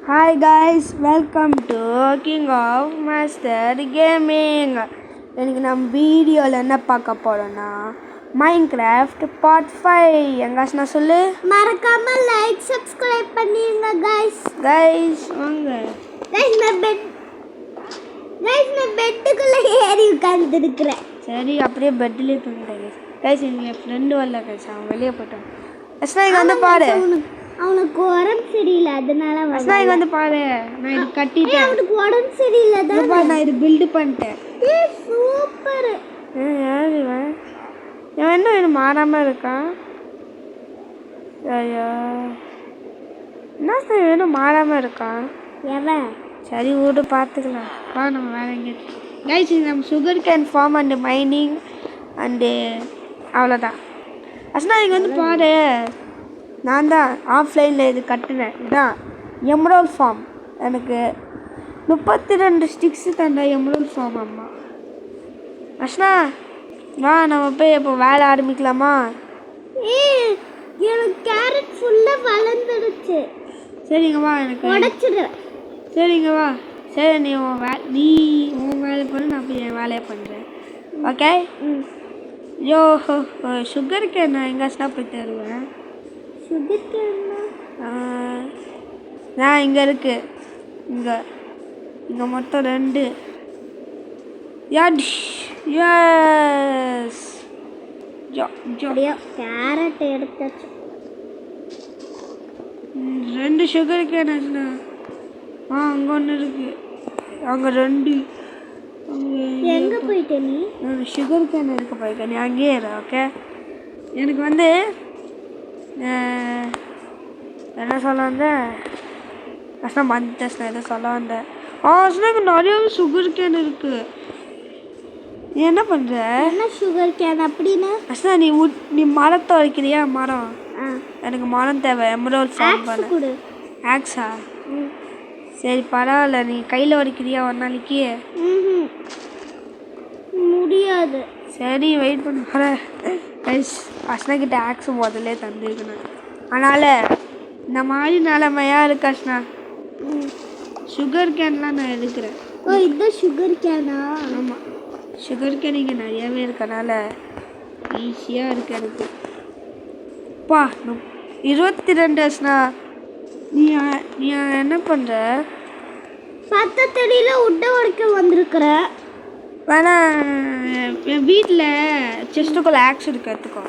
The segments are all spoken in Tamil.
Hi guys, welcome to King of Master Gaming. இன்னைக்கு நம்ம வீடியோவில் என்ன பார்க்க போறோம்னா மைன்கிராஃப்ட் பார்ட் 5. எங்காஸ்னா சொல்லு, மறக்காம லைக் சப்ஸ்கிரைப் பண்ணிருங்க गाइस. வாங்க. நான் பெட்டுக்குள்ள ஏறி உட்கார்ந்திருக்கிறேன். சரி, அப்படியே பெட்லயே தூங்கிட்டேன் गाइस. என் ஃப்ரெண்ட் வரல गाइस, அவன் வெளியே போட்டான். அஸ்னா இங்க வந்து பாரு. அவனுக்கு உடம்பு சரியில்லை, அதனால அஸ்னா இங்க வந்து பாரு. நான் இது கட்டிட்டேன். அவனுக்கு உடம்பு சரியில்லை தான். நான் இது பில்ட் பண்ணிட்டேன். சூப்பர். யார் இவன்? இவன் என்ன இது மாறாம இருக்கான்? ஐயோ, என்ன சார் வேணும் மாறாம இருக்கான்? எவன்? சரி விடு, பார்த்துக்கலாம். வா நம்ம வேற எங்கே கைஸ். நம்ம sugar cane farm and mining and அவ்வளோதான். அஸ்னா இங்கே வந்து பாரு, நான் தான் ஆஃப்லைனில் இது கட்டினேன். இதுதான் எம்ரோல் ஃபார்ம். எனக்கு 32 ஸ்டிக்ஸு தந்தா எம்ரோல் ஃபார்ம். அம்மா அஸ்னா வா, நம்ம போய் இப்போ வேலை ஆரம்பிக்கலாமா? எனக்கு கேரட் ஃபுல்லா வளர்ந்துடுச்சு. சரிங்க வா, எனக்கு உடைச்சிடுறேன். சரிங்க வா. சரி, நீ உன் வேலை பண்ணு, நான் போய் என் வேலையை பண்ணுறேன். ஓகே. யோ சுகர் கேன் நான் எங்காச்சுனா போய் தருவேன். சுகர் கேன்னா நான் இங்கே இருக்கு. இங்கே மொத்தம் 2. எஸ் கேரட் எடுத்தாச்சு. 2 சுகர் கேன் ஆச்சுண்ணா. அங்கே ஒன்று இருக்கு, அங்கே 2. எங்க போயிட்ட நீ? நான் சுகர் கேன் இருக்க போயிருக்கேன், நீ அங்கேயே இரு. ஓகே. எனக்கு வந்து என்ன சொல்ல வந்தேன்? கஷ்டம் மந்தஸ்னா எதை சொல்ல வந்தேன். எனக்கு நிறைய சுகர் கேன் இருக்கு. நீ என்ன பண்ணுற? என்ன சுகர் கேன் அப்படின்னு? அஸ்னா நீ மரத்தை வைக்கிறியா? மரம் எனக்கு மரம் தேவை. எமரால்ட் ஃபார்ம் பண்ண. ஆக்ஸா? சரி பரவாயில்ல, நீ கையில் வடிக்கிறியா ஒரு நாளைக்கு? முடியாது. சரி வெயிட் பண்ண போகிறேன். அஸ்னா கிட்ட ஆக்ஸ் முதல்ல தந்துருக்கணும். அதனால் இந்த மாதிரி நிலமையாக இருக்கு அஸ்னா. சுகர் கேன்லாம் நான் எடுக்கிறேன். இதுதான் சுகர் கேனா? ஆமாம், சுகர் கேன் இங்கே நிறையாவே இருக்கனால ஈஸியாக இருக்கு எனக்கு. பா 22 அஸ்னா. நீ என்ன பண்ணுற? 10 தடியில் உட்டை உடைக்க வந்திருக்கிற. வேணா என் வீட்டில் செஸ்ட்டுக்குள்ளே ஆக்ஸ் இருக்கு, எடுத்துக்கோ.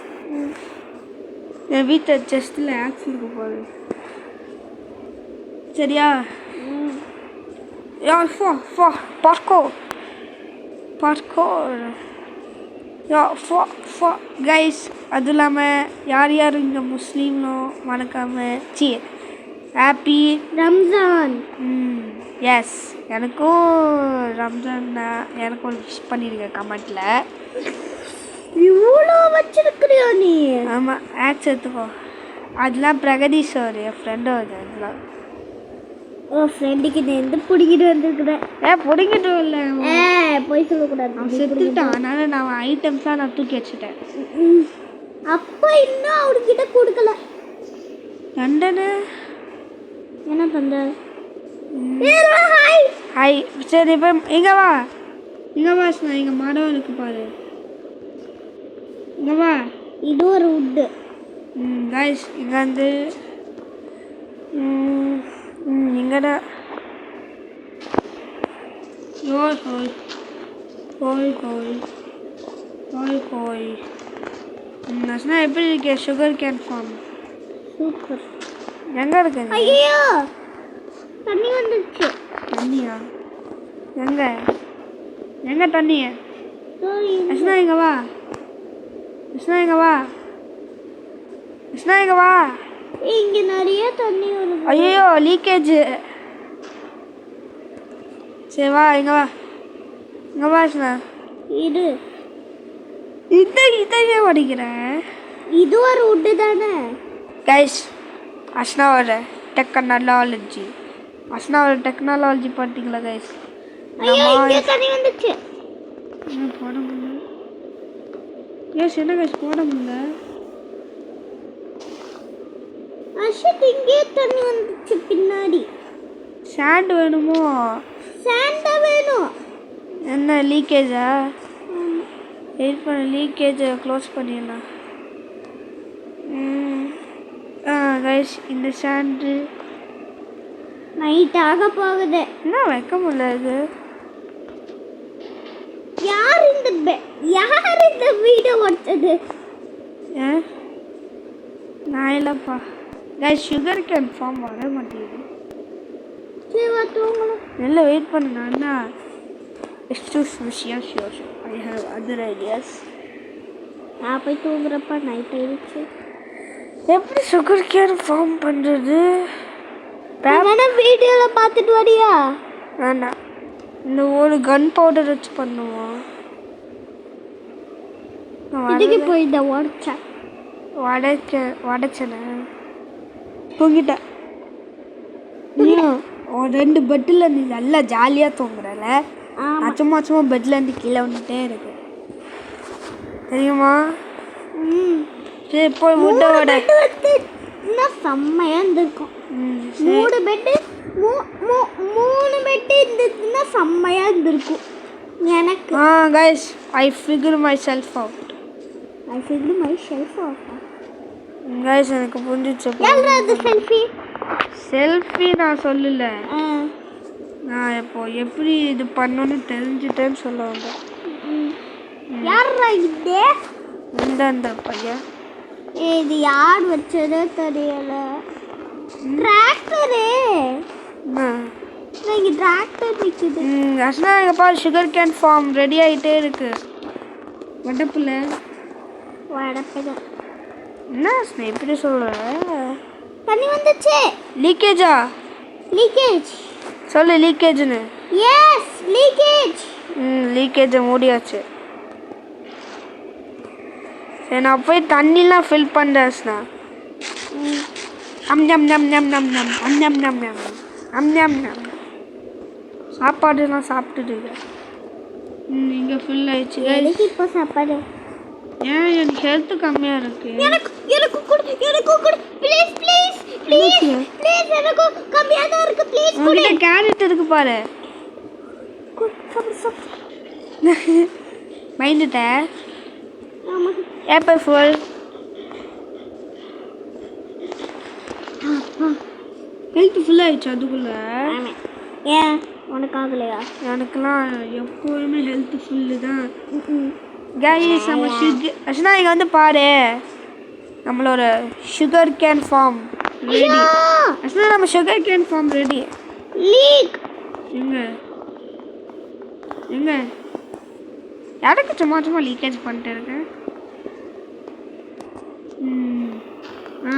என் வீட்டில் செஸ்ட்டில் ஆக்ஸ் இருக்கு போது. சரியா? கைஸ், அதுவும் இல்லாமல் யார் இங்கே முஸ்லீம்னோ மறக்காமல் ஹாப்பி ரம்ஜான். எஸ், எனக்கும் ரம்ஜான் தான். எனக்கும் ஒரு விஷ் பண்ணியிருக்கேன் கமெண்ட்டில். இவ்வளோ வச்சிருக்கிறியா நீ? ஆமாம், ஆக்ஸ் எடுத்துக்கோ. அதெல்லாம் பிரகதீஷ் அவர் என் ஃப்ரெண்டு வருது. அதெல்லாம் ஃப்ரெண்டுக்கு நான் எந்த பிடிக்கிட்டு வந்துருக்குறேன். பிடிக்கிட்டு இல்லை, போய் சொல்லக்கூடாது. அவன் செத்துட்டான். அதனால நான் ஐட்டம்ஸ்லாம் நான் தூக்கி வச்சுட்டேன். அப்போ இன்னும் அவர்கிட்ட கொடுக்கல. தண்டனை என்ன தந்த? ஹாய். சரி இப்போ இங்கே வா. நான் இங்கே மரம் இருக்கு பாரு. இங்கே வா. இது ஒரு உட்டு. கைஸ் இங்கே வந்து இங்கடா. ஹோய். நஸ்னா எப்படி இருக்கே? Sugar cane farm super. எங்கே இருக்கு? ஐயோ, தண்ணி வந்துச்சு. தண்ணியா? எங்கே தண்ணி? அஸ்னா இங்கே வா. இங்க நிறைய தண்ணி வருது. ஐயோ, லீக்கேஜ். சரி வா, இங்கே வா அஸ்னா. இதையே வடிக்கிறேன். இது ஒரு உட்டு தானே கைஸ்? அஸ்னாவோட டெக்னாலஜி பார்த்தீங்களா கைஸ்? தண்ணி வந்துச்சு. போட முடியல. என்ன கைஸ் போட முடியல? அஷத் இங்கே தண்ணி வந்துச்சு பின்னாடி. சாண்ட் வேணுமோ? சாண்டா வேணும். என்ன லீக்கேஜா? வெயிட் பண்ண, லீக்கேஜை க்ளோஸ் பண்ணிடலாம். கைஸ் இந்த சாண்டு நைட் ஆக போகுது. என்ன வைக்க முடியல இது? யார் இந்த வீடு ஒட்டது? நான் இல்லைப்பா. கைஸ் சுகர் கேன் ஃபார்ம் வர மாட்டேங்குது. நல்லா வெயிட் பண்ணுங்க அண்ணா. Excuse me, sure I have other ideas. நான் போய் தூங்குறப்ப நைட் ஆயிடுச்சு. எப்படி சுகர் கேன் ஃபார்ம் பண்ணுறது? வீடியோவில் பார்த்துட்டு வரியா? வேண்டாம், இந்த ஒரு கன் பவுடர் வச்சு பண்ணுவோம். இதுக்கு போய் இந்த உடச்சன தூங்கிட்டேன். நீயும் ரெண்டு பெட்டில் நீ நல்லா ஜாலியாக தூங்குறல. நான் சும்மா பெட்டில் இருந்து கீழே வந்துட்டே இருக்கு தெரியுமா? சரி போய் முட்டோட இன்னும் செம்மையாக இருந்திருக்கும். 3 பெட்டு 3 பெட்டு இருந்துச்சுன்னா செம்மையாக இருந்திருக்கும் எனக்கு. Guys I figure my self out. Guys எனக்கு புரிஞ்சிச்சு. செல்ஃபி நான் சொல்லல, நான் இப்போ எப்படி இது பண்ணணும்னு தெரிஞ்சுட்டேன்னு சொல்ல வந்தேன். இந்த பையன் இது யார் வச்சதோ தெரியல. டிராக்டரு டிராக்டர் நிற்குது. அஸ்னா எங்கள் பாரு சுகர் கேன் ஃபார்ம் ரெடி ஆகிட்டே இருக்கு. வடப்புல என்ன அஸ்னா எப்படி சொல்ற? தண்ணி வந்துச்சு. லீக்கேஜ் சொல்லு லீக்கேஜ்னு. S leakage. லீக்கேஜை மூடியாச்சு. சரி நான் போய் தண்ணிலாம் ஃபில் பண்ணுறேன் அஸ்னா. சாப்பாடுலாம் சாப்பிட்டுட்டு இங்கே ஃபுல் ஆயிடுச்சு. இப்போ சாப்பாடு ஏன் எனக்கு ஹெல்த் கம்மியாக இருக்கு. எனக்கு கம்மியாக தான் இருக்கு. ப்ளீஸ் உங்ககிட்ட கேரட் இருக்கு பாரு. பயந்துட்டேன். ஏப்பர் ஃபுல் ஹெல்த் ஃபுல்லாகிடுச்சு அதுக்குள்ளே. ஏன் உனக்கு ஆகலையா? எனக்குலாம் எப்போதுமே ஹெல்த் ஃபுல்லு தான். கைஸ் நம்ம அஸ்னா இங்கே வந்து பாரு, நம்மளோட sugar cane farm ready. Asna நம்ம sugar cane farm ready. Leak எங்க யாருக்கு சும்மா லீக்கேஜ் பண்ணிட்டு இருக்கேன்.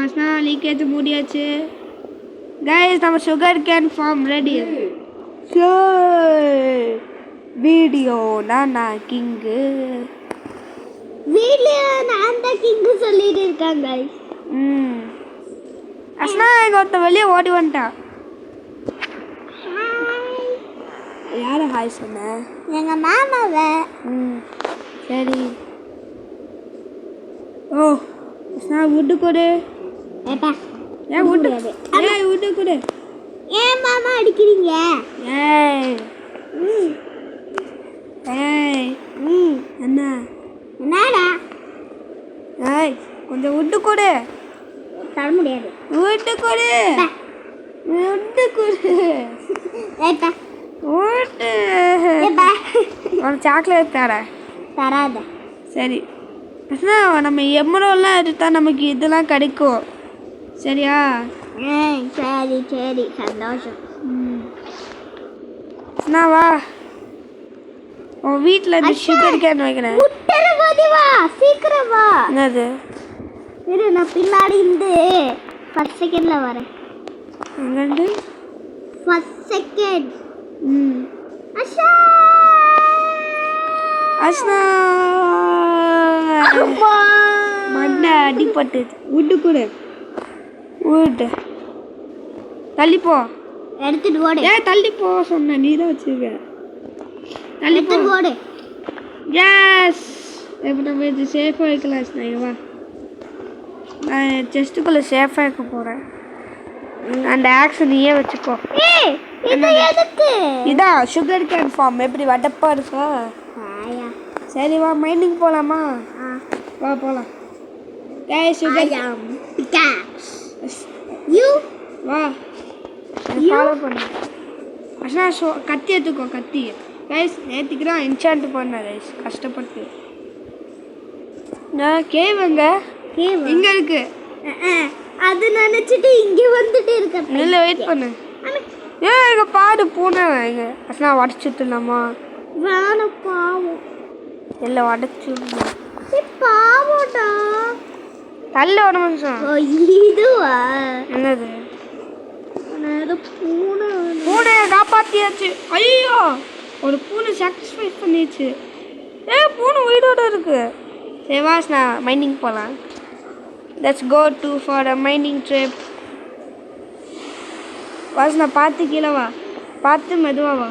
அஸ்னா லீக்கேஜ் மூடியாச்சு. கைஸ் நம்ம சுகர் கேன் ஃபார்ம் ரெடி. வீடியோனா நான் கிங்கு. வீடியோ நான் தான் கிங்கு சொல்லிட்டு இருக்காங்க. அஸ்னா இங்கே ஒருத்த வெளியே ஓடி வந்துட்டான். யாரை ஹாய் சொன்ன? எங்கள் மாமாவை. சரி. ஓ அஸ்னா வுட்டு கொடு. ஏன் வுட்டு வுட்டு கொடு. ஏன் மாமா அடிக்கிறீங்க? என்ன என்னடா? கொஞ்சம் வுட்டு கொடு. தர முடியாது. வுட்டு கொடு. ஒரு சாக்லேட் தராத. சரி நம்ம எம்மரோலாம் எடுத்தா நமக்கு இதெல்லாம் கிடைக்கும். சரியா? சரி சந்தோஷம். வா உன் வீட்டில் இந்த சுகர் கேன் வைக்கிறேன். சீக்கிரம் வா. என்னது? இரு நான் பின்னாடி இருந்து 1 செகண்ட்ல வரேன். எங்கேருந்து? 1 செகண்ட். அஸ்னா மண்ணை அடிப்பட்டு விட்டு கூட விட்டு தள்ளிப்போ. எடுத்துட்டு ஓடு. தள்ளிப்போ சொன்ன நீ தான் வச்சுருக்க. தள்ளிப்போ ஓடு. எஸ் இப்போ நம்ம இது சேஃபாக வைக்கலாம் அஸ்னா. வா நான் செஸ்ட்டுக்குள்ளே சேஃபாக இருக்க போகிறேன். அந்த ஆக்ஸ் நீயே வச்சுக்கோ. இது எதுக்கு இதான் சுகர் கேன் ஃபார்ம். எப்படி வடப்பா இருக்கா? ஆயா சரி வா மைனிங் போகலாமா? வா போகலாம். சுகர் யூ வா ஃபாலோ பண்ணு. அஷ்னா கத்தி எடுத்துக்கோ. கத்தி கைஸ் நேற்றுக்கு தான் என்சாண்ட் பண்ணேன் கைஸ் கஷ்டப்பட்டு. நான் கேவுங்க இங்கே இருக்கு. அது நினைச்சிட்டு இங்க வந்துட்டு இருக்கேன். இல்லை வெயிட் பண்ணு. இங்கே பாடு பூனை இங்கே. அஷ்னா உடச்சிட்டுலாமா? வேணாம் பாவம். இல்லை உடச்சிடலாம். பாவம்டா. தள்ள ஒரு நிமிஷம். இதுவா என்னது? பூனை. பூனையை காப்பாற்றியாச்சு. ஐயோ ஒரு பூனை சாக்ரிஃபைஸ் பண்ணிடுச்சு. பூனை உயிரோட இருக்கு. சரி வாஸ்னா மைனிங் போகலாம். Let's go to for a mining trip. Vasna பார்த்து கீழே வா. பார்த்து மெதுவாக வா.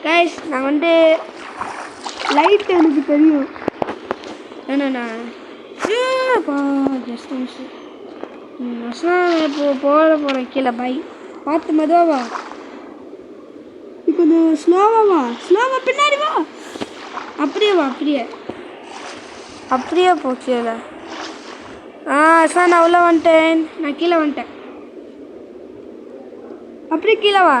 கைஸ் நான் வந்து லைட் எனக்கு தெரியும். என்னண்ணா ஜஸ்ட் நிமிஷம். இப்போ போகிறேன் கீழே. பை பார்த்து மெதுவாக வா. கொஞ்சம் ஸ்லோவாக வா. ஸ்லோவாக பின்னாடி வா. அப்படியே வா. அப்படியே போ கீழே. சார் நான் உள்ளே வந்துட்டேன். நான் கீழே வந்துட்டேன். அப்படி கீழே வா.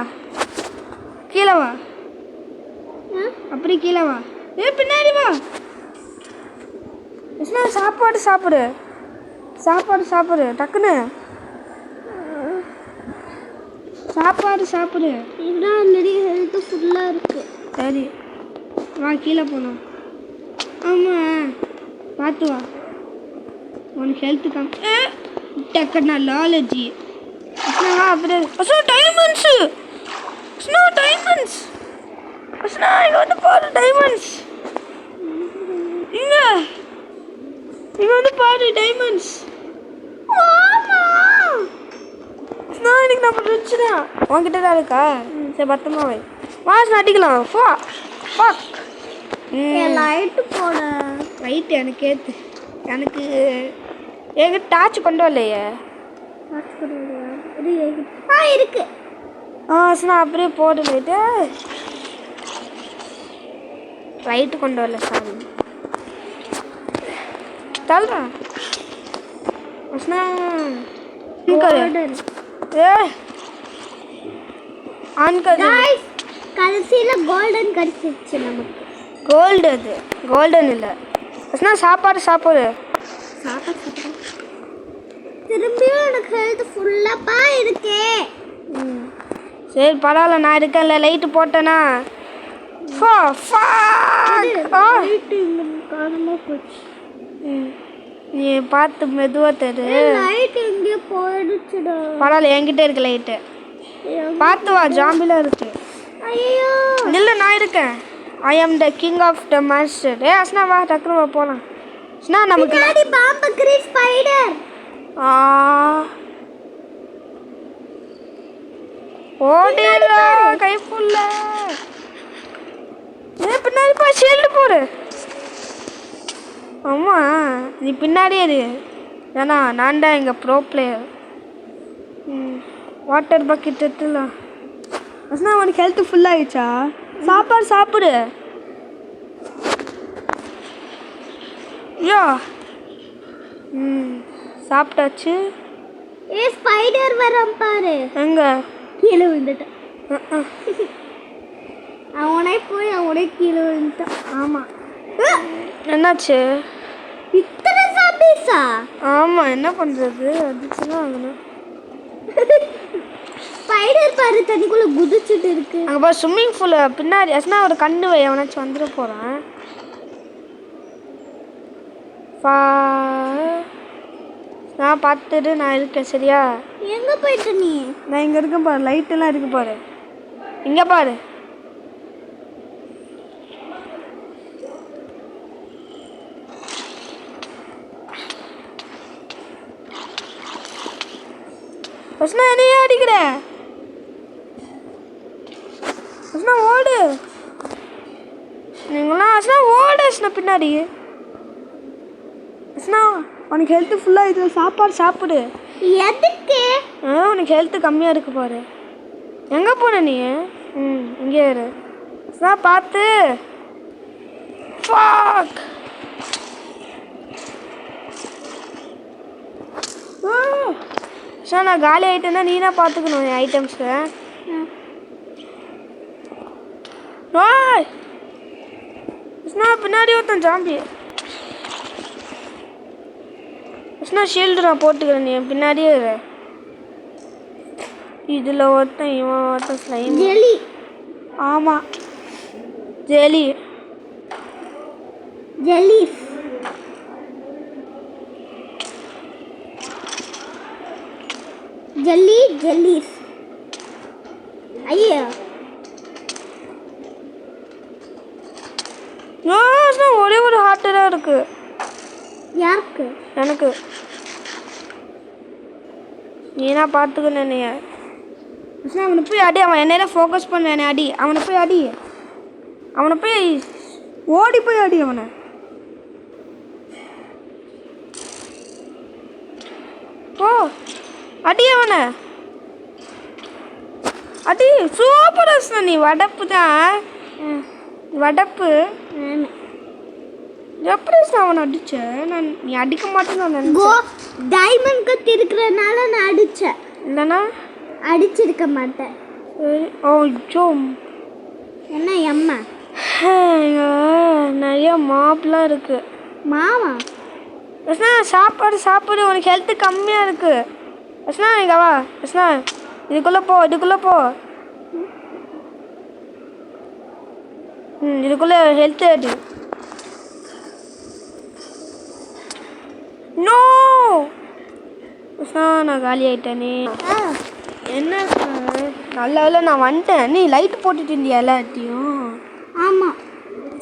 அப்படி கீழே வா. பின்னாடி வா. சாப்பாடு சாப்பிடு டக்குன்னு. சாப்பிடு. இதுதான் ஆல்ரெடி ஹெல்த் ஃபுல்லா இருக்கு. சரி வா கீழே போகலாம். ஆமாம் பார்த்து வா. உனக்கு ஹெல்த்து டெக்னாலஜி அப்படியே. டைமண்ட்ஸு இங்கே வந்து பாரு. டைமண்ட்ஸ் இங்கே வந்து பாரு. டைமண்ட்ஸ் இன்னைக்கு நம்ம ரிச்சு தான். உன்கிட்ட தான் இருக்கா? சரி பத்திரமா வை. வாசனை அடிக்கலாம். லைட்டு போட. லைட்டு எனக்கு ஏற்று. எனக்கு என்கிட்ட டார்ச் கொண்டு வரலையே. இருக்கு. சரி அப்படியே போட்டு போயிட்டு லைட்டு கொண்டு வரல. சாமி தள்ளுறா. கடைசியில கோல்டன் கிடைச்சிருச்சு நமக்கு. கோல்டு அது கோல்டன் இல்லை. சாப்பாடு திரும்பியும் எனக்கு ஹெல்த் ஃபுல்லாப்பா இருக்கே. சரி பரவாயில்ல நான் இருக்கேன்ல. லைட்டு போட்டேனா நீ பார்த்து மெதுவாக தரு. லைட் எங்கேயோ போயிடுச்சுடா. பரவாயில்ல என்கிட்ட இருக்கு லைட்டு. பார்த்து வா. ஜாம்பிலாம் இருக்கு. ஐயோ இல்லை நான் இருக்கேன். I am the king of the master. Asna வா டக்குனு போகலாம். அஸ்னா நமக்கு பாம்பு ஸ்பைடர். ஓடிடா கை புல்ல. பின்னாடி பா. ஷீல்டு போடு. ஆமா நீ பின்னாடியே இரு. ஏன்னா நான் தான் எங்கள் ப்ரோ பிளேயர். வாட்டர் பக்கெட் எடுத்துலாம். அஸ்னா உனக்கு ஹெல்த்து ஃபுல்லாகிடுச்சா? சாப்பாடு யா. சாப்பிட்டாச்சு. ஸ்பைடர் வரம் பாரு. எங்க? கீழே விழுந்துட்டேன். அவனே கீழே விழுந்துட்டான். ஆமாம் என்னாச்சு? இத்தனை சாப்பிஸா? ஆமாம் என்ன பண்ணுறது? அதுச்சுன்னா ஆகணும். ஸ்பைடர் பாரு தண்ணிக்குள்ளே குதிச்சுட்டு இருக்கு. அங்கே பாரு ஸ்விம்மிங் பூலில் பின்னாடி. அஸ்னா ஒரு கண்ணு வை. அவனாச்சும் வந்துட போகிறான். நான் பார்த்துட்டு நான் இருக்கேன். சரியா? எங்கே போயிட்டு நீ? நான் இங்கே இருக்கேன் பாரு. லைட்டெல்லாம் இருக்கு பாரு. இங்கே பாரு. அஸ்னா என்னையே அடிக்கிற? அஸ்னா ஓடு. நீங்களாம் அஸ்னா ஓடு. அஸ்னா பின்னாடி. அஸ்னா உனக்கு ஹெல்த்து ஃபுல்லாக இது சாப்பாடு சாப்பிடு. எதுக்கு? உனக்கு ஹெல்த்து கம்மியாக இருக்கு பாரு. எங்கே போன நீ? இங்கே இரு. பார்த்து. Fuck! சார் நான் காலி ஆகிட்டேன்னா நீ தான் பார்த்துக்கணும் என் ஐட்டம்ஸு. பின்னாடி ஒருத்தன் ஜாம்பி. ஷீல்டு நான் போட்டுக்கிறேன், நீ பின்னாடியே இரு. இதில் ஒருத்தன் இவன் ஒருத்தன் ஸ்லைம். ஜெலி. ஆமாம் ஜெலி. ஜெலிஸ். ஜெல்லிஸ். ஐயோ ஒரே ஒரு ஹார்ட்டு தான் இருக்கு. யாருக்கு? எனக்கு. நீனா பார்த்துக்கணும். நீ அவனை போய் அடி. அவன் என்னையில ஃபோக்கஸ் பண்ண என்னை அடி. அவனை போய் அடி. அவனை போய் ஓடி போய் அடி. அவனை ஓ அடி. அவனை அடி. சூப்பர் அஸ்னா. நீ வடப்பு தான். வடப்பு. எப்படி அவனை அடிச்ச? நீ அடிக்க மாட்டேன்னு டைமண்ட் கத்தி இருக்கிறனால நான் அடிச்சேன். இல்லைனா அடிச்சிருக்க மாட்டேன். ஓ என்ன அம்மா? நிறைய மாப்லாம் இருக்கு. மாவா? சாப்பாடு உனக்கு ஹெல்த்து கம்மியாக இருக்கு. இங்கே வா. இதுக்குள்ளே போ. இதுக்குள்ளே ஹெல்த்து ஆடு. நோ நான் காலி ஆகிட்டேனே. என்ன நல்ல வேலை நான் வந்துட்டேன். நீ லைட் போட்டுட்டு இருந்தியா எல்லாத்தையும்? ஆமாம்.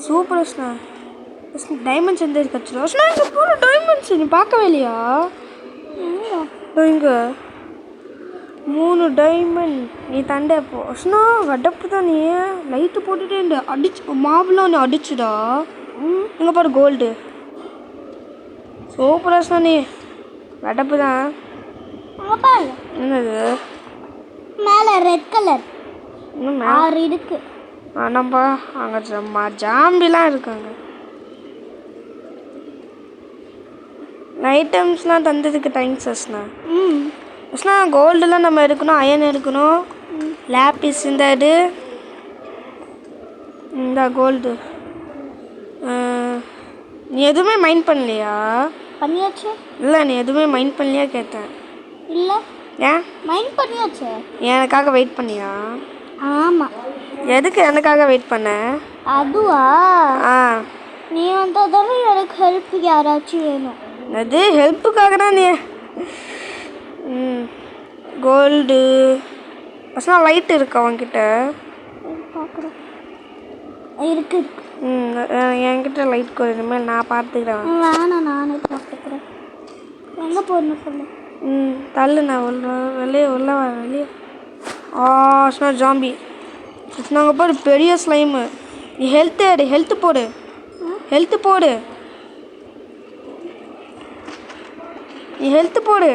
சூப்பர் ஸ்னா. டைமண்ட்ஸ் எந்த கச்சிடும். இங்கே போகிற டைமண்ட்ஸ் நீ பார்க்கவே இல்லையா? இங்கே 3 டைமண்ட். நீ தண்டை போ. வடப்பு தான். நீ லைட்டு போட்டுட்டே அடிச்சு மாவுலாம் நீ அடிச்சுடா. இங்கே பாரு கோல்டு. சூப்பராக நீ வடப்பு தான். என்னது மேலே ரெட் கலர் இன்னும் 6 இருக்கு. ஆனாப்பா அங்கே ஜாம்பிலாம் இருக்காங்க. ஐட்டம்ஸ்லாம் தந்ததுக்கு தேங்க்ஸ் அஸ்னா. கோல்டுலாம் நம்ம எடுக்கணும், அயன் எடுக்கணும், லேப்பிஸ் இந்த கோல்டு. நீ எதுவுமே மைண்ட் பண்ணலையா? பண்ணியாச்சு. இல்லை நீ எதுவுமே மைண்ட் பண்ணலையா கேட்டேன். இல்லை. ஏன்? மைண்ட் பண்ணியாச்சு. எனக்காக வெயிட் பண்ணியா? ஆமாம். எதுக்கு எனக்காக வெயிட் பண்ண? அதுவா? நீ வந்ததால எனக்கு ஹெல்ப் யாராச்சும் வேணும். அது ஹெல்ப்புக்காக தான் நீ. கோல்டு லைட் இருக்கா உன்கிட்ட? பார்க்குறேன். இருக்கு. என்கிட்ட லைட் கோல் இனிமேல் நான் பார்த்துக்கிறேன். வேணாம், நானே பார்த்துக்கிறேன். எங்கே போடணும் சொல்லு. தள்ளு. நான் வெளியே வெளியே. ஜாம்பி. நாங்கள் பாரு பெரிய ஸ்லைமு. நீ ஹெல்த்து போடு. நீ ஹெல்த்து போடு.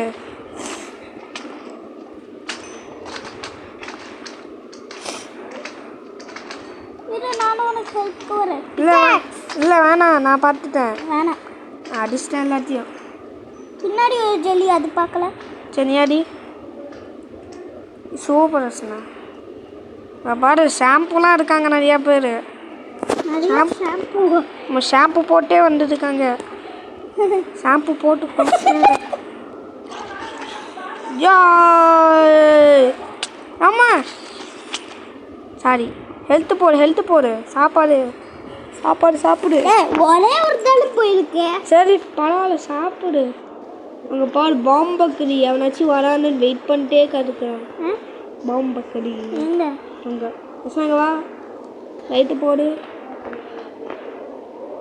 நானும் உனக்கு ஹெல்ப் போகிறேன். இல்லை வேணாம், நான் பார்த்துட்டேன். வேணாம், அடிச்சிட்டேன் எல்லாத்தையும். பின்னாடி ஒரு ஜெல்லி, அது பார்க்கல. சரியாடி. சூப்பர் அஸ்னா. பாரு ஷாம்புலாம் இருக்காங்க நிறையா பேர். ஷாம்பு போட்டே வந்துருக்காங்க. ஷாம்பு போட்டு ஆமாம் சாரி. ஹெல்த்து போடு. சாப்பாடு சாப்பிடு. ஒரே ஒரு தடவை போயிருக்கேன். சரி பரவாயில்ல, சாப்பிடு. அங்கே பாரு பாம்பு பக்கடி. அவனாச்சும் வரான்னு வெயிட் பண்ணிட்டே கருக்குறான். பாம்பு பக்கடி எங்க? அங்கே பசங்க வா. லைட்டு போடு.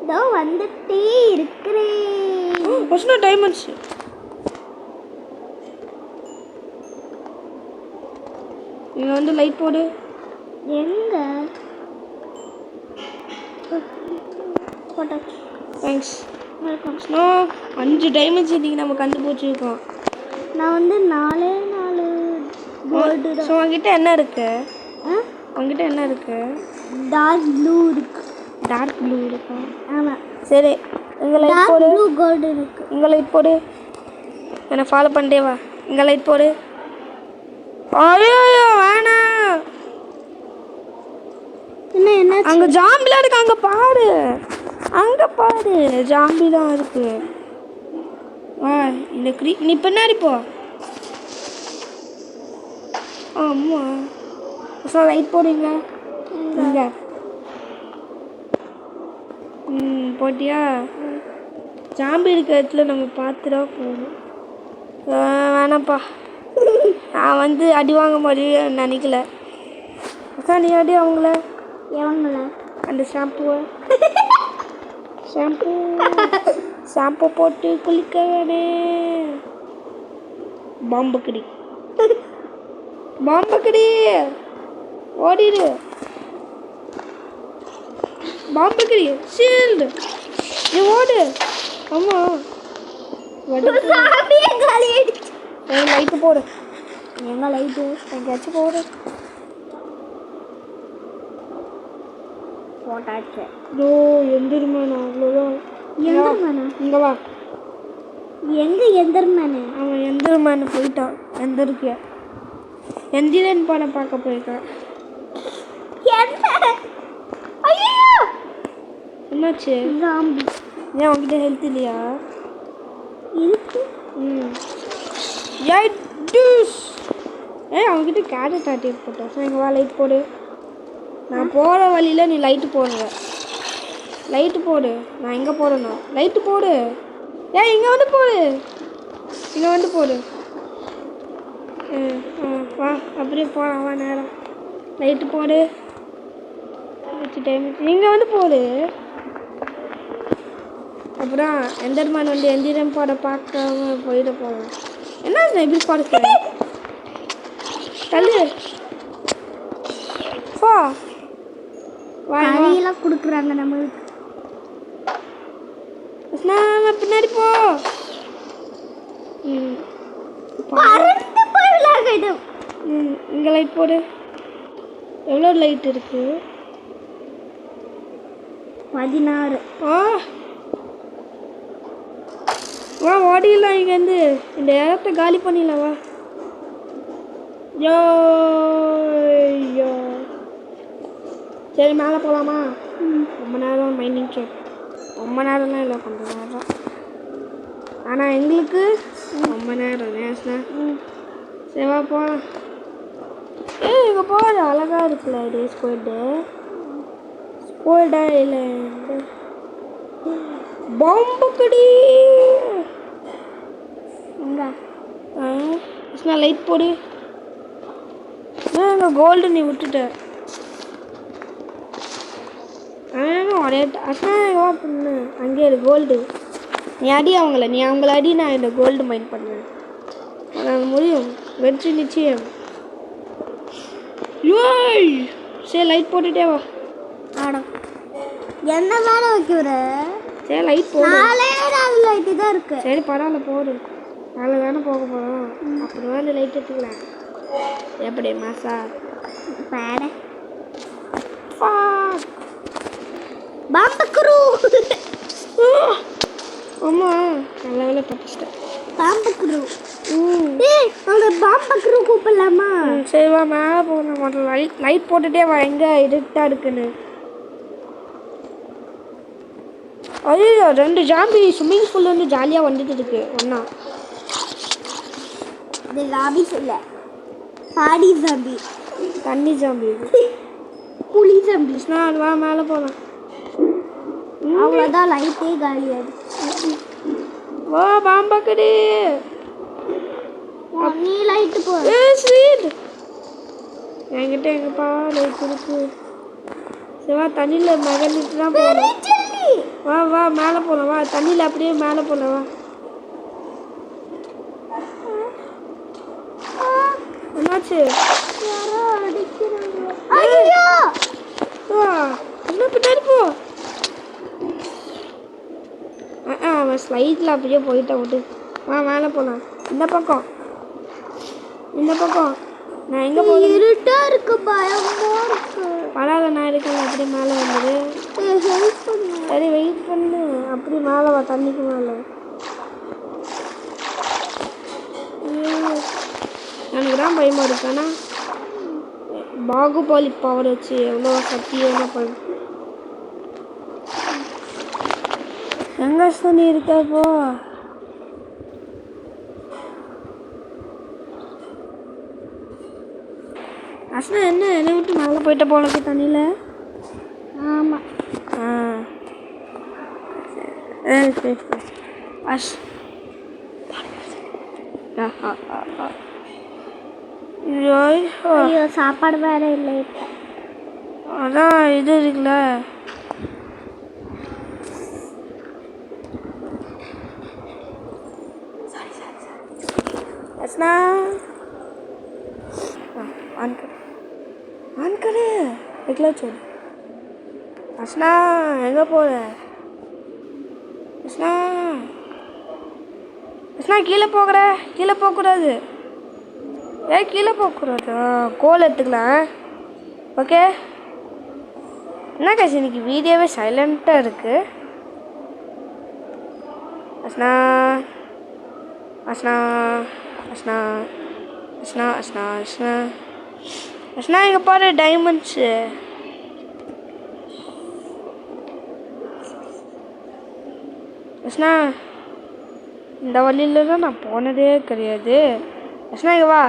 இதோ வந்துட்டே இருக்கிறேன். டைமண்ட்ஸ். இங்கே வந்து லைட் போடு. எங்க? போட்டாச்சு. தேங்க்ஸ். வெல்கம். 5 டைமண்ட்ஸ் இன்றைக்கி நம்ம கண்டுபிடிச்சிருக்கோம். நான் வந்து 4 கோல்டு ஸோ உங்ககிட்ட என்ன இருக்கு? உங்ககிட்ட என்ன இருக்கு? டார்க் ப்ளூ இருக்கு. டார்க் ப்ளூ இருக்கா? ஆமாம். சரி இங்கே லைட் டார்க் போடு. ப்ளூ கோல்டு இருக்கு. இங்கே லைட் போடு. என்னை ஃபாலோ பண்ணிட்டே வா. இங்கே லைட் போடு. ஐயோ வேணாம். என்ன அங்கே ஜாம்பிலாம் இருக்கு. அங்கே பாரு. அங்கே பாரு ஜாம்பி தான் இருக்கு. இந்த நீ பின்னாடி போ. அம்மா லைட் போடுங்க. இங்கே போட்டியா? ஜாம்பி இருக்க இடத்துல நம்ம பார்த்துடா போகணும். வேணாம்ப்பா. நான் வந்து அடி வாங்க மாதிரி நினைக்கல. நீ அடி அவங்கள. எவங்கள? அந்த ஷாம்புவை ஷாம்பு போட்டு குளிக்க வேணே. பாம்புக்கடி ஓடிடு. பாம்புக்கடி ஷீல்டு. நீ ஓடு. ஆமா லைட்டு போடு. எங்க லைட்டு எங்கேயாச்சும் போடு. போட்டாச்சு. ஓ எந்திரமேனா? அவ்வளோதான். எந்திரமேனா? இங்கே வா. எங்க எந்திரமேனு? அவன் எந்திரமேனு போயிட்டான். எந்திருக்கிய எந்திரன் படம் பார்க்க போயிருக்கான். என்னாச்சு? ஜாம்பி. ஏன் உங்ககிட்ட ஹெல்த் இல்லையா? இருக்கு. அவங்ககிட்ட கேரட் ஆட்டி போட்டேன். ஸோ எங்கள் வா லைட் போடு. நான் போகிற வழியில் நீ லைட்டு போடுங்க. லைட்டு போடு. நான் எங்கே போடணும்? லைட்டு போடு. இங்கே வந்து போடு. இங்கே வந்து போடு. வா அப்படியே போகலாம். வா நேரம் லைட்டு போடு. டைம் இங்கே வந்து போடு. அப்புறம் எந்திரமான் வந்து எந்திரம் போட பார்க்காம போயிட போகலாம். என்ன இப்படி போட தள்ளு. போ. வழியெல்லாம் கொடுக்குறாங்க நம்மளுக்கு. பின்னாடி போ. இங்கே லைட் போடு. எவ்வளோ லைட் இருக்கு? 16. வா ஓடிடலாம். இங்கேருந்து இந்த இடத்த காலி பண்ணிடலாம். வா யோ. சரி மேலே போகலாமா? ரொம்ப நேரம் மைனிங் ஷாப். ரொம்ப நேரம்லாம் இல்லை, கொஞ்சம் நேரம். ஆனால் எங்களுக்கு ரொம்ப நேரம் நேசனா. சரி வா போகலாம். இங்கே போகிற அழகாக இருக்குல்ல இது ஸ்கூல்டா இல்லை பாம்புக்கடி. எங்கே லைட் போடு. அங்கே கோல்டு நீ விட்டுட்ட. ஒரே வா பண்ணு. அங்கே இரு கோல்டு. நீ அடி அவங்கள. நீ அவங்கள அடி. நான் இந்த கோல்டு மைண்ட் பண்ணுவேன். அது முடியும். வெற்றி நிச்சயம். சரி லைட் போட்டுட்டே வா. என்ன வேலை வைக்கிற? சரி லைட் போடு. லைட்டு தான் இருக்கு. சரி பரவாயில்ல போடு. நாளை தானே போக போகிறோம். அப்புறம் இந்த லைட் எடுத்துக்கலாம். எப்படி மாசா பாட பாம்பக்ரூ. ஆமா நல்ல வேலை தப்பிச்சிட்டேன். பாம்பக்ரூ. அவங்க பாம்பக்ரூ கூப்பிடலாமா? சரி வா மேலே போகணும். முதல்ல லைட் போட்டுட்டே வா. எங்கே இருட்டாக இருக்குன்னு. ஐயோ 2 ஜாம்பி ஸ்விம்மிங் பூல்ல இருந்து ஜாலியாக வந்துட்டு இருக்கு. ஒன்றா இது ஜாம்பிஸ் இல்லை, பாடி ஜாம்பி. தண்ணி ஜாம்பி. புளி ஜாம்பி. வா மேலே போகலாம். அவ்வளோதான் லைட்டே காலியாது. வா பாம்பக்கடி. நீ லைட்டு போ. ஸ்வீட் என்கிட்ட எங்கப்பா லைட் இருக்கு. சிவா தண்ணியில் மகனிட்டு தான் போகணும். வா வா மேலே போகலாம். வா தண்ணியில் அப்படியே மேலே போகலாம். வா என்னாச்சு? இன்னும் பின்னாடி போ. அவன் ஸ்லைட்டில் அப்படியே போயிட்டான் விட்டு. வா மேலே போகலாம். இந்த பக்கம் நான் எங்கே போகிறேன்? இருட்டா இருக்கு, பயமா இருக்கு. பரவாயில்ல, நான் இருக்கேன். அப்படி மேலே வந்துடு. ஹெல்ப் பண்ணு. சரி வெயிட் பண்ணு. அப்படி மேலே வா, தண்ணிக்கு மேலே. எனக்கு தான் பயமாக இருக்கு. ஆனால் பாகுபலி பவர் வச்சு எவ்வளோ சத்தியமான பண்ணு. எங்கே சொல்லி இருக்கப்போ அஸ்னா என்ன என்னை விட்டு மேலே போயிட்ட போலக்கு தண்ணியில். ஆமாம். சரி அஸ் ஐயோ, சாப்பாடு வேற இல்லை இப்போ. அதான் இது இருக்குல்ல. அஸ்னா ஆன்கரு வைக்கல சொல்லு. அஸ்னா எங்கே போகிற? அஸ்னா அஸ்னா கீழே போகிற. கீழே போகக்கூடாது. கீழே போகக்கூடாது. கோல் எடுத்துக்கலாம். ஓகே. என்ன காசு இன்னைக்கு வீடியோவே சைலண்ட்டாக இருக்குது. அஸ்னா அஸ்னா அஸ்னா அஸ்னா அஸ்னா அஸ்னா அஸ்னா இங்கே பாரு டைமண்ட்ஸு. அஸ்னா இந்த வழியில் தான் நான் போனதே கிடையாது. அஸ்னா இங்கே வா.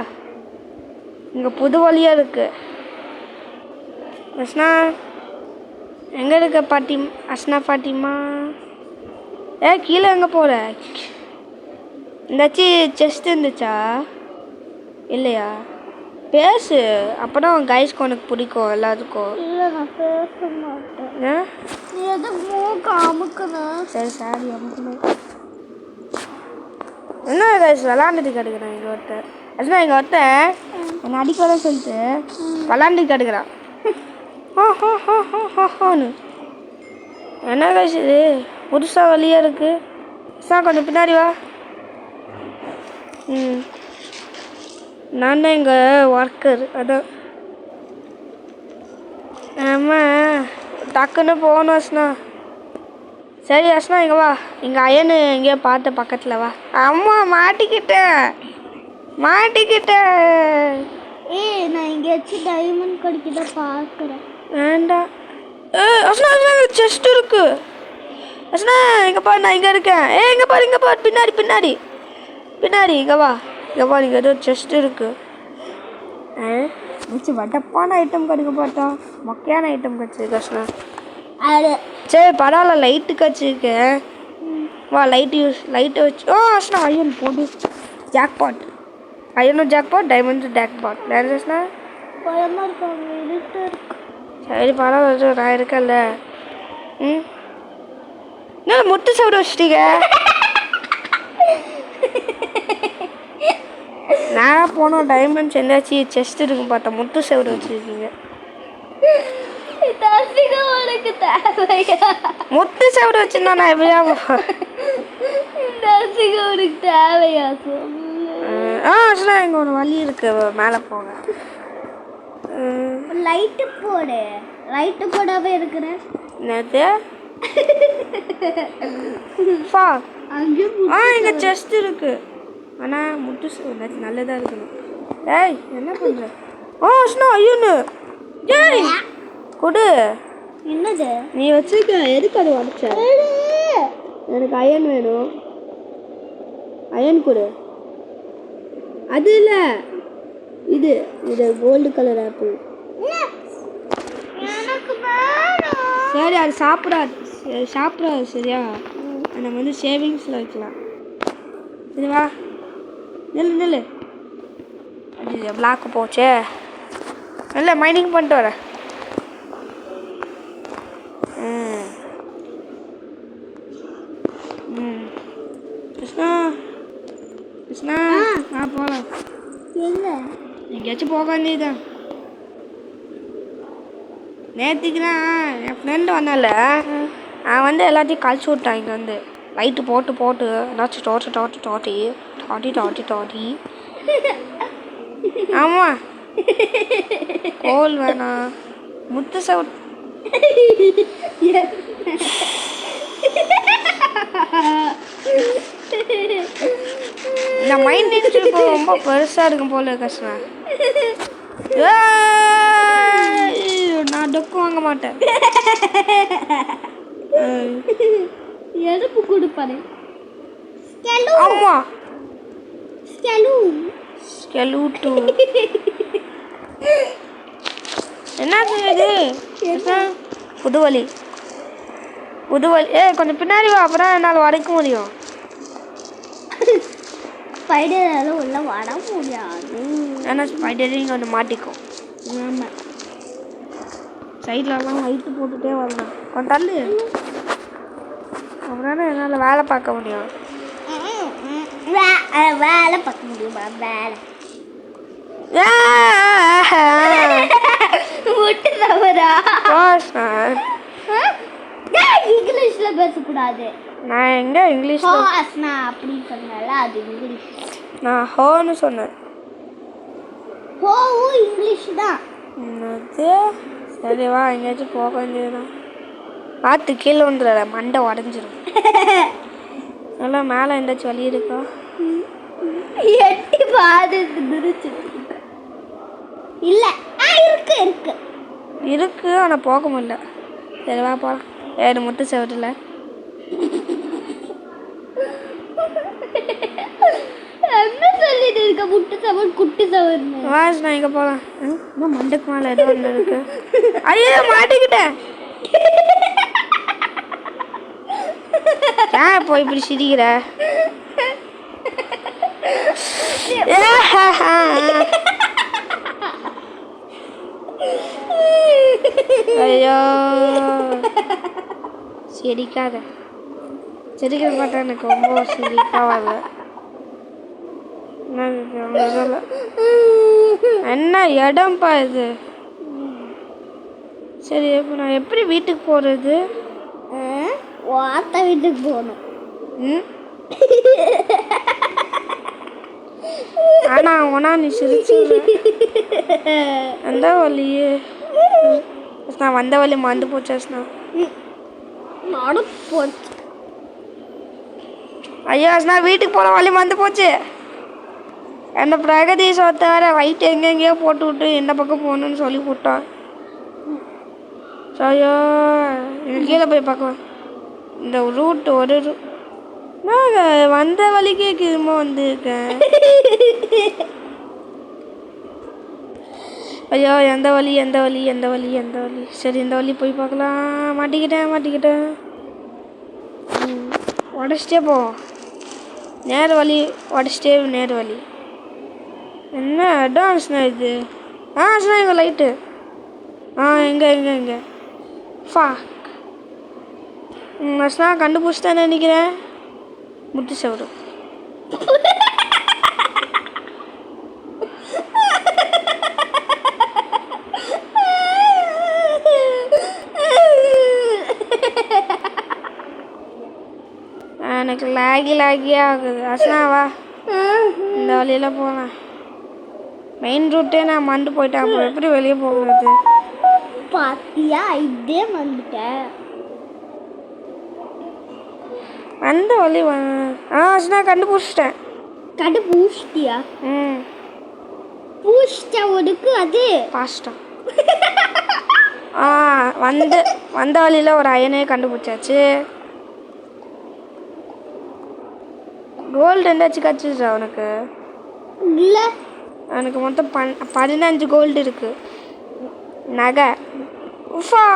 இங்கே புது வழியாக இருக்குது. அஸ்னா எங்கே இருக்க பாட்டி? அஸ்னா பாட்டிமா கீழே எங்கே போகிற? இந்தாச்சி செஸ்ட் இருந்துச்சா இல்லையா? பேசு, அப்போ தான் கைஸ்க்கு உனக்கு பிடிக்கும் எல்லாத்துக்கும். இல்லை, நான் பேச மாட்டேன். நீ எது மூக்கு அமுக்கணும். சரி சாரி அமுக்கணும். என்ன கைஸ் விளாண்டுட்டு கிடக்குறான் இங்கே ஒருத்தர். அஸ்னா இங்கே ஒருத்தன் என்னை அடிக்கதான் சொல்லிட்டு விளாண்டுட்டு கிடக்குறான். என்ன கைஸ் இது புதுசாக வழியாக இருக்குது. சார் கொஞ்சம் பின்னாடி வா. நான் தான் இங்கே ஒர்க்கர். அதான் ஆமாம், டக்குன்னு போகணும் அஸ்னா. சரி அஸ்னா இங்கே வா. இங்கே அயனு எங்கேயோ பார்த்த பக்கத்தில் வா. அம்மா மாட்டிக்கிட்டேன். நான் எங்கேயாச்சும் டைமண்ட் கிடைக்குதா பார்க்குறேன். வேண்டாம். அஸ்னா செஸ்ட் இருக்கு. அஸ்னா இங்கே பாரு, நான் இங்கே இருக்கேன். இங்கே பாரு பின்னாடி இங்கே வா. இங்கே ஏதோ செஸ்ட் இருக்கு. மிச்சு வட்டப்பான ஐட்டம் கிடைக்க பார்த்தா மொக்கையான ஐட்டம் கிடச்சிருக்கு அஸ்னா. சரி பரவாயில்ல, லைட்டு கிடச்சிருக்கேன். வா லைட்டை வச்சு. அஸ்னா அயன் போடு. ஜாக்பாட். அயனும் ஜாக்பாட், டைமண்டும் ஜாக்பாட். அஸ்னா பயமாக இருக்காங்க, இருட்டு இருக்கு. சரி பரவாயில்ல, நான் இருக்கேன்ல. என்ன முட்டை சவுடு வச்சிட்டீங்க? நான் போனோம் டைமண்ட்ஸ் எந்தாச்சு செஸ்ட் இருக்குன்னு பார்த்தா முட்டை சவுடு வச்சுருக்கீங்க. உனக்கு தேவையா? முட்டை சவுடு வச்சுருந்தா நான் எப்படியா உனக்கு தேவையா சொல்லு. அஸ்னா இங்கே ஒரு வழி இருக்கு, மேலே போங்க. லைட்டு போடு. லைட்டு போடாவே இருக்கிறேன். என்னது? இங்கே செஸ்ட் இருக்கு. ஆனால் முட்டு நல்லதாக இருக்கணும். ஏய் என்ன பண்ணுற? அஸ்னா ஐயோன்னு கொடு. என்னது நீ வச்சுருக்க? எதுக்கு அது உடச்ச? எனக்கு அயன் வேணும். அயன் கொடு. அது இல்லை, இது கோல்டு கலர் ஆப்பிள். சரி அது சாப்பிடாது சரியா? நம்ம வந்து சேவிங்ஸில் வைக்கலாம். இது வா, நில்லு. அது பிளாக்கு போச்சே. இல்லை மைனிங் பண்ணிட்டு வரேன். கிருஷ்ணா போகலாம். எங்கேயாச்சும் போக வேண்டியதுதான். நேற்றுக்குதான் என் ஃப்ரெண்டு வந்தால அவன் வந்து எல்லாத்தையும் கழிச்சு விட்டான். இங்கே வந்து லைட்டு போட்டு ஏதாச்சும் டாட்டி ஆமாம் கோல் வேணாம். முத்து சவுட் இந்த மைண்ட் இருக்கும் ரொம்ப பெருசா இருக்கும் போல கஷ்டம். நான் டொக்கு வாங்க மாட்டேன். எதுப்பு கொடுப்பாரு. ஆமா ஸ்கெலு ஸ்கெலூட்டு. என்ன இது? புதுவலி புதுவலி. கொஞ்சம் பின்னாடி வா, அப்புறம் என்னால் உடைக்க முடியும். ஸ்பைடரால உள்ள வர முடியாது. ஏன்னா ஸ்பைடரிங் கொஞ்சம் மாட்டிக்கும். ஆமாம், சைட்லலாம் லைட்டு போட்டுகிட்டே வரலாம். கொஞ்சம் தள்ளு, அப்புறம் என்னால் வேலை பார்க்க முடியும். வேலை பார்க்க முடியுமா? வேலை விட்டு தவறா? இங்கிலீஷ்ல பேசக்கூடாது. நான் எங்க இங்கிலீஷ் அப்படி சொன்னால அது இங்கிலீஷ். நான் ஹோன்னு சொன்னேன். ஹோவும் இங்கிலீஷ் தான். சரி வா, எங்கேயாச்சும் போக வேண்டியதுதான். பார்த்து கீழே வந்துடுற, மண்டை உடஞ்சிரும். நல்லா மேலே எந்தாச்சும் வழி இருக்கா? எட்டி பாது இல்லை. இருக்கு இருக்கு இருக்கு, ஆனால் போக முடியல. சரி வா போகலாம். ஏழு முத்து செவட்டில் என்ன சொல்லிட்டு இருக்க? முட்டு சவர் குட்டி சவர். வாஸ் நான் இங்கே போகலாம். இன்னும் மண்டைக்கு மேலே ஏதோ ஒன்று இருக்கு. ஐயோ மாட்டிக்கிட்டேன். ஏன் போய் இப்படி சிரிக்கிற? ஐயோ சிரிக்காத. சிரிக்கிற பார்த்தா எனக்கு ரொம்ப சிரிக்காக வரல. என்ன இடம்பா இது? சரி, இப்போ நான் எப்படி வீட்டுக்கு போகிறது? வாத்த வீட்டுக்கு போகணும். ஆனா அவனா நீ சிரிச்சு அந்த வழி நான் வந்த வழி மறந்து போச்சாஸ்னா. நானும் போச்சு. ஐயா நான் வீட்டுக்கு போகிற வழி மறந்து போச்சு. அந்த பிரகதீஷத்தை வேற ரைட்டு எங்கெங்கேயோ போட்டு விட்டு எந்த பக்கம் போகணுன்னு சொல்லி விட்டான். ஐயோ எனக்கு கீழே போய் பார்க்கலாம். இந்த ரூட் ஒரு நான் வந்த வழிக்கே திரும்ப வந்திருக்கேன். ஐயோ எந்த வழி எந்த வழி எந்த வழி எந்த வழி? சரி இந்த வழி போய் பார்க்கலாம். மாட்டிக்கிட்டேன். உடச்சிட்டே போவோம். நேர் வழி உடச்சிட்டே நேர் வழி. என்ன அட்வான்ஸ்ண்ணா இது? அண்ணா எங்கள் லைட்டு. எங்கே ஃபா அஸ்னா கண்டுபிடிச்சிட்டேன்னு நினைக்கிறேன். முட்டு சவுடு. எனக்கு லாகியே ஆகுது. அஸ்னாவா இந்த வழியில் போனேன். மெயின் ரூட்டே நான் மறந்து போயிட்டேன். அப்புறம் எப்படி வெளியே போகிறது? பாத்தியா, இதே வந்துட்டேன். அந்த வழி அஸ்னா கண்டுபிடிச்சிட்டேன். கண்டுபிடிச்சிட்டியா? பூச்சிட்ட ஒடுக்கு அது பாஸ்டா. வந்த வழியில் ஒரு அயனே கண்டுபிடிச்சாச்சு. கோல்டு எந்தாச்சும் கிடச்சிச்சா உனக்கு? இல்லை, எனக்கு மொத்தம் 15 கோல்டு இருக்கு. நகை உஃபா.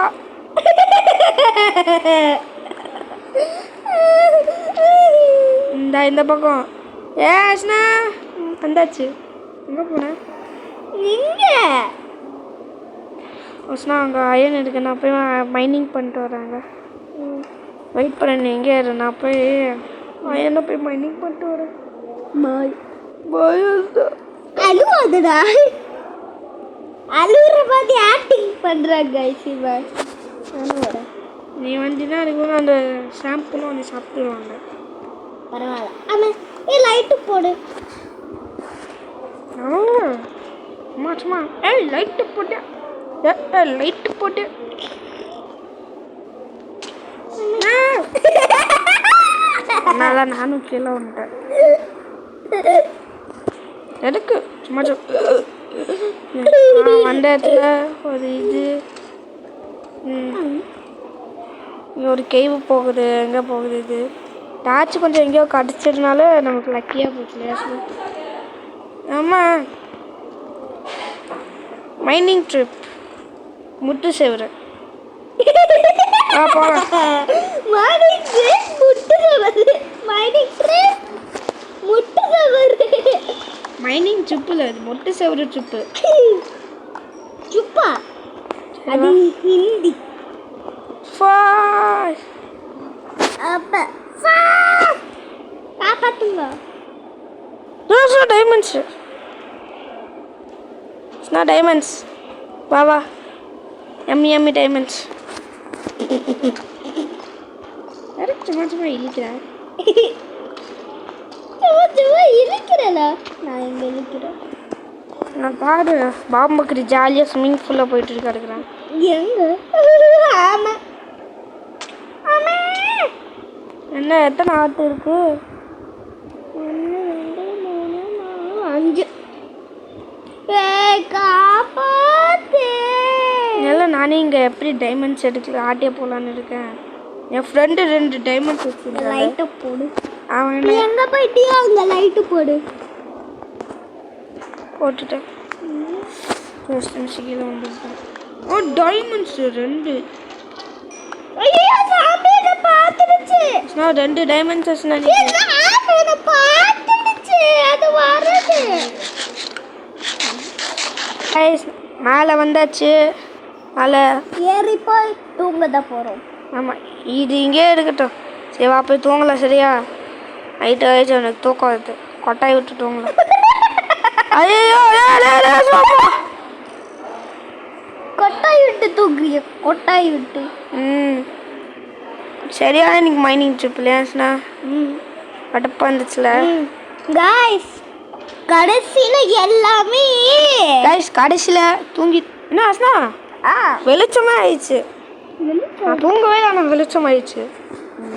இந்த பக்கம் ஏஸ்னா வந்தாச்சு. எங்கே போனேன்? இங்கே ஓஸ்னா அங்கே அயன் இருக்கு. நான் போய் மைனிங் பண்ணிட்டு வராங்க. வெயிட் பண்ண எங்கே இரு. நான் போய் அயனை போய் மைனிங் பண்ணிட்டு வரேன். அழுவாதுடா. அழுகுற மாதிரி ஆக்டிங் பண்ணுறாங்க. சிவன் நீ வந்தீங்கன்னா அதுக்கு அந்த ஷாம்புலாம் வந்து சாப்பிட்டுருவாங்க. பரவாயில்ல. ஆமாம், லைட்டு போடு. சும்மா சும்மா லைட்டு போட்டு லைட்டு போட்டு நல்லா நானும் கீழே வந்துட்டேன் எதுக்கு சும்மா வந்த இடத்துல ஒரு இது ஒரு கேவு போகுது எங்கே போகுது இது டாச்சு கொஞ்சம் எங்கேயோ கடிச்சதுனால நமக்கு லக்கியாக போச்சு இல்லையா ஆமாம் மைனிங் ட்ரிப் முட்டு சேவரை போகலாம் மைனிங் ட்ரிப்பில் அது முட்டு சேவரை ட்ரிப்பு சுப்பா அது ஹிந்தி அப்ப காப்பாத்துங்க diamonds It's not diamonds. Baba. Yummy yummy diamonds. யாருக்கு சும்மா சும்மா இழுக்கிறா சும்மா இழுக்கிறல நான் எங்க இழுக்கிறேன் நான் பாரு பாம்புக்கு ஜாலியாக ஸ்விம்மிங் பூலில் போயிட்டு கிடக்குறேன் எங்க ஆமா ஆமா என்ன எத்தனை ஆட்டு இருக்கு 1 2 3 4 5 காப்பாத்து எல்லாம் நானே இங்கே எப்படி டைமண்ட்ஸ் எடுக்கல ஆட்டே போகலான்னு இருக்கேன் என் ஃப்ரெண்டு 2 டைமண்ட்ஸ் வச்சுருக்கேன் லைட்டை போடு அவன் எங்கே போயிட்டியோ அங்கே லைட்டு போடு போட்டுட்டேன் கீழே வந்துருக்கேன் டைமண்ட்ஸ் 2 ஐயோ சாமி என்ன பாத்துடுச்சு நான் 2 டைமண்ட்ஸ் என்ன என்ன பாத்துடுச்சு அது வரது மேலே வந்தாச்சு மேலே ஏறி போய் தூங்க தான் போகிறோம் ஆமாம் இது இங்கே இருக்கட்டும் சரி வா போய் தூங்கலாம் சரியா நைட்டு ஆயிடுச்சு எனக்கு தூக்கம் வருது கொட்டாய் விட்டு தூங்கலாம் ஐயோ கொட்டாய் விட்டு தூங்குறிய கொட்டாய் விட்டு சரியா இன்னைக்கு மைனிங் ட்ரிப் இல்லையாச்சுண்ணா கடுப்பாக இருந்துச்சுல காய்ஸ் கடைசியில் எல்லாமே கைஸ் கடைசியில் தூங்கி என்ன ஆச்சுனா வெளிச்சமே ஆயிடுச்சு நான் தூங்கவே இல்லை ஆனால் வெளிச்சம் ஆயிடுச்சு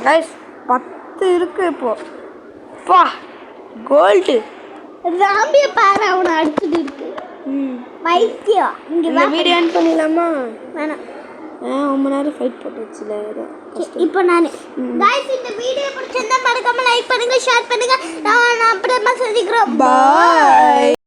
கைஸ் 10 இருக்கு இப்போ பா கோல்டு ராம்பிய பாரு அவனை அடிச்சுட்டு இருக்கு வைத்தியம் இந்த வீடியோ ஆன் பண்ணிடலாமா வேணாம் ரொம்ப நேரம் ஃபைட் போட்டு வச்சுல இப்போ நான் गाइस இந்த வீடியோ பிடிச்சிருந்தா மறக்காம லைக் பண்ணுங்க ஷேர் பண்ணுங்க நான் அப்புறமா சந்திக்கிறோம் பாய்